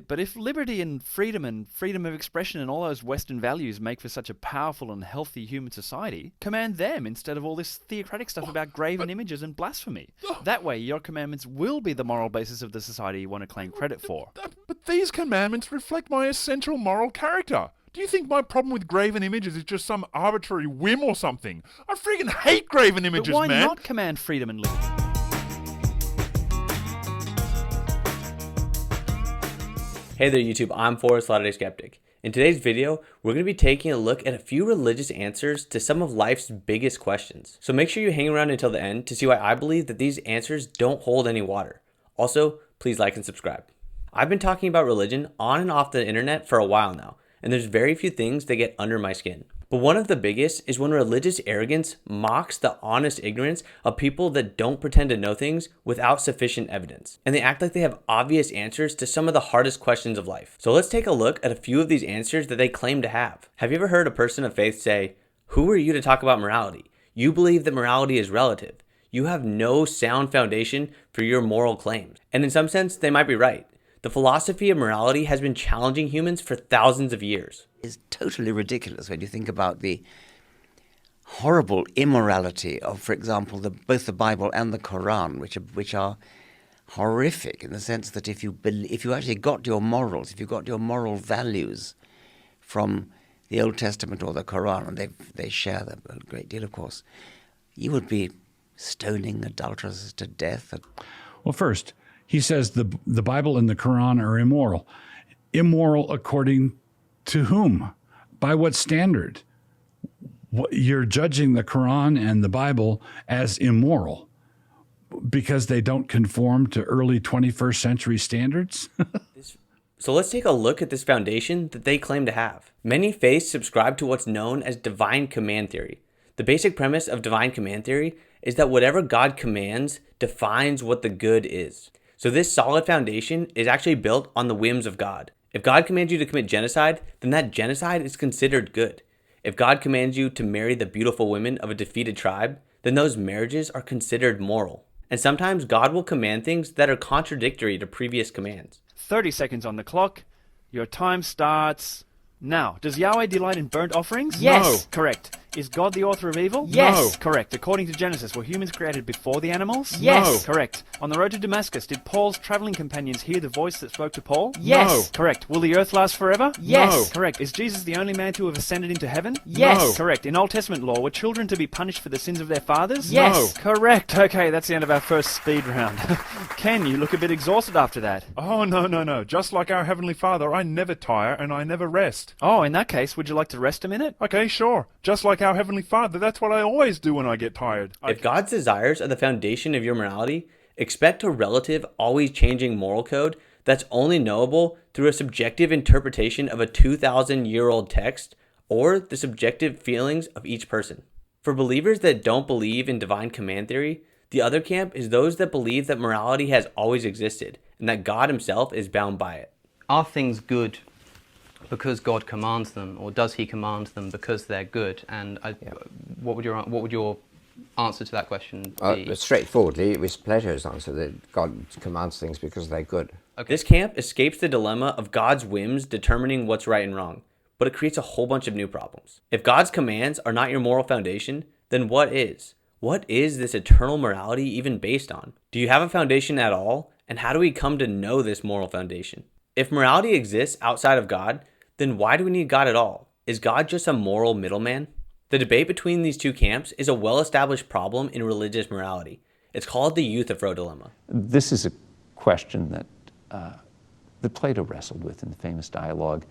But if liberty and freedom of expression and all those Western values make for such a powerful and healthy human society, command them instead of all this theocratic stuff about graven images and blasphemy. That way, your commandments will be the moral basis of the society you want to claim credit for. But these commandments reflect my essential moral character. Do you think my problem with graven images is just some arbitrary whim or something? I freaking hate graven images, But why man! not command freedom and liberty? Hey there YouTube, I'm Forrest Latter-day Skeptic. In today's video, we're going to be taking a look at a few religious answers to some of life's biggest questions. So make sure you hang around until the end to see why I believe that these answers don't hold any water. Also, please like and subscribe. I've been talking about religion on and off the internet for a while now, and there's very few things that get under my skin. But one of the biggest is when religious arrogance mocks the honest ignorance of people that don't pretend to know things without sufficient evidence. And they act like they have obvious answers to some of the hardest questions of life. So let's take a look at a few of these answers that they claim to have. Have you ever heard a person of faith say, "Who are you to talk about morality? You believe that morality is relative. You have no sound foundation for your moral claims." And in some sense, they might be right. The philosophy of morality has been challenging humans for thousands of years. Is totally ridiculous when you think about the horrible immorality of, for example, both the Bible and the Quran, which are horrific in the sense that if you actually got your morals, if you got your moral values from the Old Testament or the Quran, and they share them a great deal, of course, you would be stoning adulterers to death. Well, first, he says the Bible and the Quran are immoral. Immoral according to whom? By what standard? You're judging the Quran and the Bible as immoral because they don't conform to early 21st century standards? So let's take a look at this foundation that they claim to have. Many faiths subscribe to what's known as divine command theory. The basic premise of divine command theory is that whatever God commands defines what the good is. So this solid foundation is actually built on the whims of God. If God commands you to commit genocide, then that genocide is considered good. If God commands you to marry the beautiful women of a defeated tribe, then those marriages are considered moral. And sometimes God will command things that are contradictory to previous commands. 30 seconds on the clock. Your time starts now. Does Yahweh delight in burnt offerings? Yes. No. Correct. Is God the author of evil? Yes. No. Correct. According to Genesis, were humans created before the animals? Yes. No. Correct. On the road to Damascus, did Paul's traveling companions hear the voice that spoke to Paul? Yes. No. Correct. Will the earth last forever? Yes. No. Correct. Is Jesus the only man to have ascended into heaven? Yes. No. Correct. In Old Testament law, were children to be punished for the sins of their fathers? Yes. No. Correct. Okay, that's the end of our first speed round. Ken, you look a bit exhausted after that. Oh, no. Just like our Heavenly Father, I never tire and I never rest. Oh, in that case, would you like to rest a minute? Okay, sure. Just like our Heavenly Father, that's what I always do when I get tired. If God's desires are the foundation of your morality, expect a relative, always changing moral code that's only knowable through a subjective interpretation of a 2,000-year-old text or the subjective feelings of each person. For believers that don't believe in divine command theory, the other camp is those that believe that morality has always existed and that God himself is bound by it. Are things good because God commands them, or does he command them because they're good? And what would your answer to that question be? Straightforwardly, it was Plato's answer that God commands things because they're good. Okay. This camp escapes the dilemma of God's whims determining what's right and wrong, but it creates a whole bunch of new problems. If God's commands are not your moral foundation, then what is? What is this eternal morality even based on? Do you have a foundation at all? And how do we come to know this moral foundation? If morality exists outside of God, then why do we need God at all? Is God just a moral middleman? The debate between these two camps is a well-established problem in religious morality. It's called the Euthyphro dilemma. This is a question that Plato wrestled with in the famous dialogue,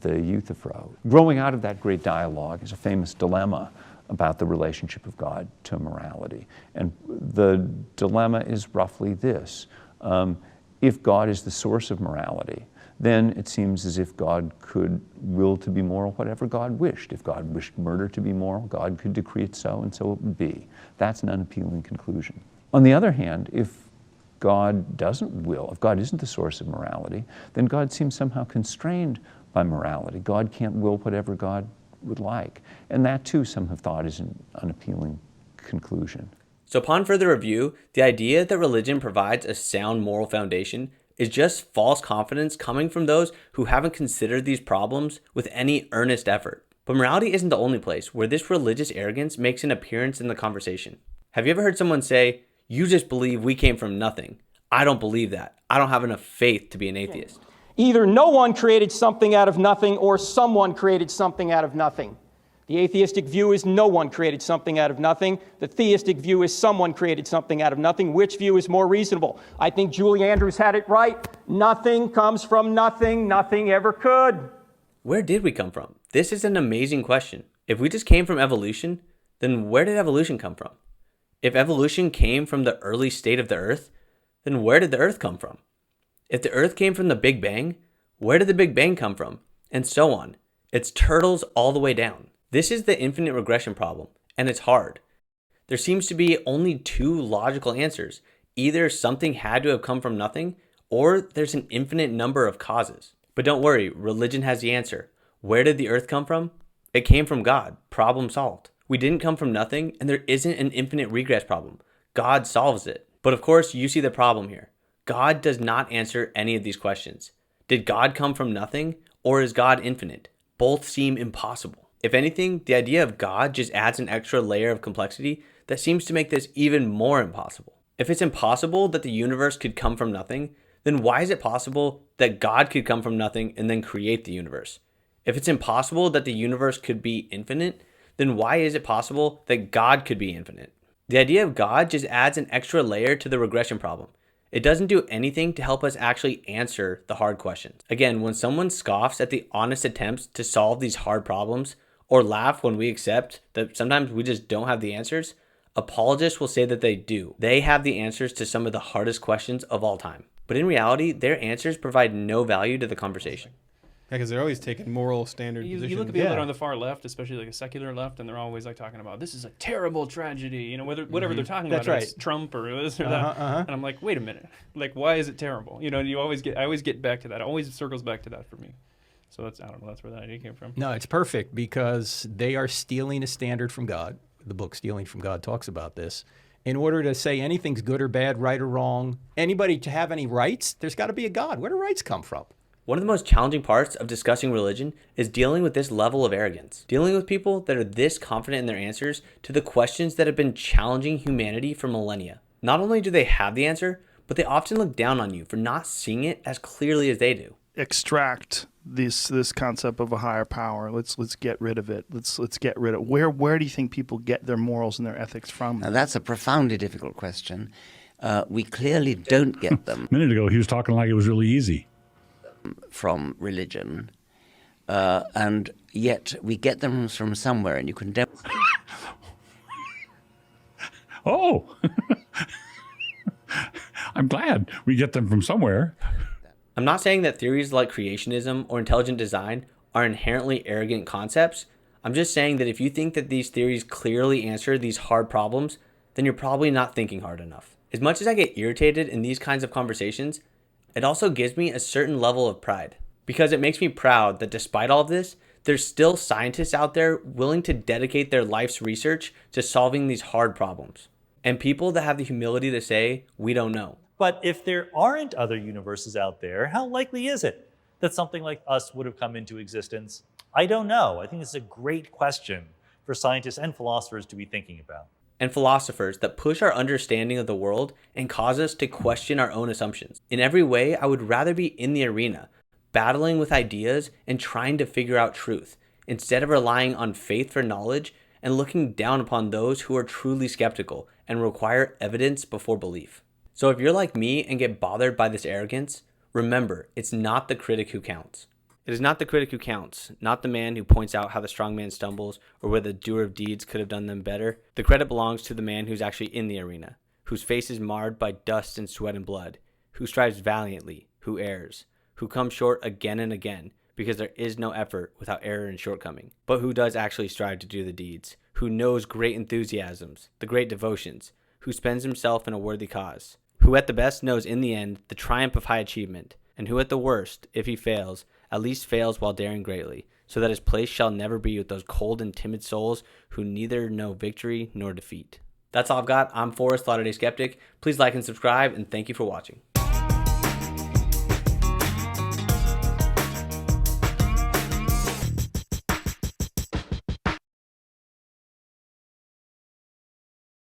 the Euthyphro. Growing out of that great dialogue is a famous dilemma about the relationship of God to morality. And the dilemma is roughly this. If God is the source of morality, then it seems as if God could will to be moral whatever God wished. If God wished murder to be moral, God could decree it so, and so it would be. That's an unappealing conclusion. On the other hand, if God doesn't will, if God isn't the source of morality, then God seems somehow constrained by morality. God can't will whatever God would like. And that too, some have thought, is an unappealing conclusion. So upon further review, the idea that religion provides a sound moral foundation is just false confidence coming from those who haven't considered these problems with any earnest effort. But morality isn't the only place where this religious arrogance makes an appearance in the conversation. Have you ever heard someone say, "You just believe we came from nothing. I don't believe that. I don't have enough faith to be an atheist"? Either no one created something out of nothing or someone created something out of nothing. The atheistic view is no one created something out of nothing. The theistic view is someone created something out of nothing. Which view is more reasonable? I think Julie Andrews had it right. Nothing comes from nothing. Nothing ever could. Where did we come from? This is an amazing question. If we just came from evolution, then where did evolution come from? If evolution came from the early state of the Earth, then where did the Earth come from? If the Earth came from the Big Bang, where did the Big Bang come from? And so on. It's turtles all the way down. This is the infinite regression problem, and it's hard. There seems to be only two logical answers. Either something had to have come from nothing, or there's an infinite number of causes. But don't worry, religion has the answer. Where did the Earth come from? It came from God. Problem solved. We didn't come from nothing, and there isn't an infinite regress problem. God solves it. But of course, you see the problem here. God does not answer any of these questions. Did God come from nothing, or is God infinite? Both seem impossible. If anything, the idea of God just adds an extra layer of complexity that seems to make this even more impossible. If it's impossible that the universe could come from nothing, then why is it possible that God could come from nothing and then create the universe? If it's impossible that the universe could be infinite, then why is it possible that God could be infinite? The idea of God just adds an extra layer to the regression problem. It doesn't do anything to help us actually answer the hard questions. Again, when someone scoffs at the honest attempts to solve these hard problems, or laugh when we accept that sometimes we just don't have the answers, apologists will say that they do. They have the answers to some of the hardest questions of all time. But in reality, their answers provide no value to the conversation. Yeah, because they're always taking moral standard positions. You look at people that are on the far left, especially like a secular left, and they're always like talking about this is a terrible tragedy, you know, whatever they're talking about, right. It's Trump or this or that. And I'm like, wait a minute, like why is it terrible? You know, I always get back to that. It always circles back to that for me. So I don't know, that's where that idea came from. No, it's perfect because they are stealing a standard from God. The book Stealing from God talks about this. In order to say anything's good or bad, right or wrong, anybody to have any rights, there's got to be a God. Where do rights come from? One of the most challenging parts of discussing religion is dealing with this level of arrogance. Dealing with people that are this confident in their answers to the questions that have been challenging humanity for millennia. Not only do they have the answer, but they often look down on you for not seeing it as clearly as they do. Extract this concept of a higher power. Let's get rid of it. Let's get rid of where do you think people get their morals and their ethics from? Now that's a profoundly difficult question. We clearly don't get them. A minute ago, he was talking like it was really easy. From religion, and yet we get them from somewhere, and you can Oh, I'm glad we get them from somewhere. I'm not saying that theories like creationism or intelligent design are inherently arrogant concepts. I'm just saying that if you think that these theories clearly answer these hard problems, then you're probably not thinking hard enough. As much as I get irritated in these kinds of conversations, it also gives me a certain level of pride, because it makes me proud that despite all of this, there's still scientists out there willing to dedicate their life's research to solving these hard problems, and people that have the humility to say, we don't know. But if there aren't other universes out there, how likely is it that something like us would have come into existence? I don't know. I think it's a great question for scientists and philosophers to be thinking about. And philosophers that push our understanding of the world and cause us to question our own assumptions. In every way, I would rather be in the arena, battling with ideas and trying to figure out truth, instead of relying on faith for knowledge and looking down upon those who are truly skeptical and require evidence before belief. So if you're like me and get bothered by this arrogance, remember, it's not the critic who counts. It is not the critic who counts, not the man who points out how the strong man stumbles or where the doer of deeds could have done them better. The credit belongs to the man who's actually in the arena, whose face is marred by dust and sweat and blood, who strives valiantly, who errs, who comes short again and again, because there is no effort without error and shortcoming, but who does actually strive to do the deeds, who knows great enthusiasms, the great devotions, who spends himself in a worthy cause, who at the best knows in the end the triumph of high achievement, and who at the worst, if he fails, at least fails while daring greatly, so that his place shall never be with those cold and timid souls who neither know victory nor defeat. That's all I've got. I'm Forrest, Latter-day Skeptic. Please like and subscribe, and thank you for watching.